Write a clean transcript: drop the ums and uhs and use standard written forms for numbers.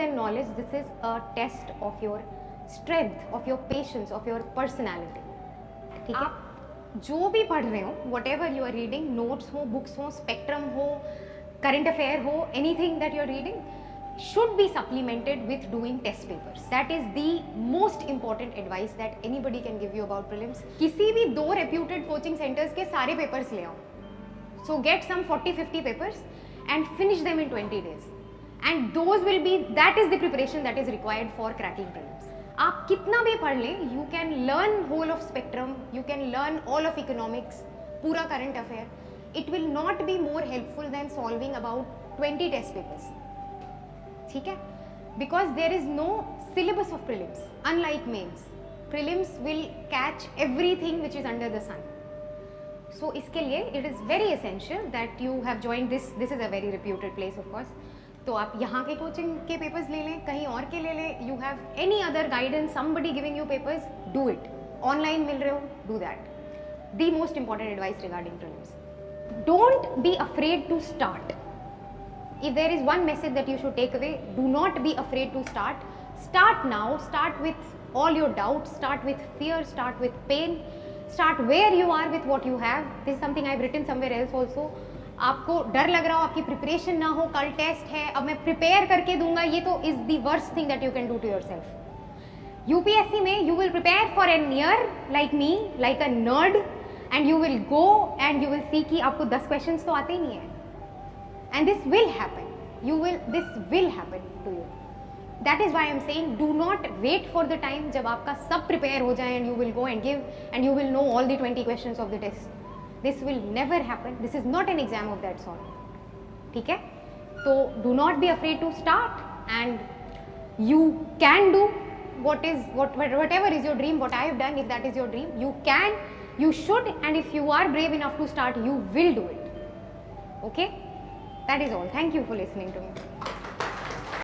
than knowledge, this is a test of your strength, of your patience, of your personality. ठीक है? आप जो भी पढ़ रहे हो, whatever you are reading, notes हो, books हो, spectrum हो, current affair हो, anything that you are reading should be supplemented with doing test papers. That is the most important advice that anybody can give you about prelims. किसी भी 2 reputed coaching centers के सारे papers ले आओ. So get some 40-50 papers and finish them in 20 days. And those will be, that is the preparation that is required for cracking prelims. आप कितना भी पढ़ लें, you can learn whole of spectrum, you can learn all of economics, पूरा current affair. It will not be more helpful than solving about 20 test papers. ठीक है? Because there is no syllabus of prelims. Unlike mains, prelims will catch everything which is under the sun. So इसके लिए it is very essential that you have joined this. This is a very reputed place, of course. तो आप यहाँ के coaching के papers ले लें, कहीं और के ले लें. You have any other guidance, somebody giving you papers, do it. Online मिल रहे हो, do that. The most important advice regarding prelims, don't be afraid to start. If there is one message that you should take away, do not be afraid to start. Start now, start with all your doubts, start with fear, start with pain, start where you are with what you have. This is something I've written somewhere else also. आपको डर लग रहा हो, आपकी preparation ना हो, कल test है, अब मैं प्रिपेयर करके दूंगा, ये तो is the worst thing that you can do to yourself. UPSC में you will prepare for an year like me, like a nerd, and you will go and you will see कि आपको 10 questions तो आते ही नहीं है. And this will happen, this will happen to you. That is why I am saying, do not wait for the time जब आपका सब प्रिपेयर हो जाए and you will go and give and you will know all the 20 questions of the test. This will never happen. This is not an exam of that sort. ठीक है? तो do not be afraid to start, and you can do whatever is your dream, what I have done. If that is your dream, you can, you should, and if you are brave enough to start, you will do it. Okay? That is all. Thank you for listening to me.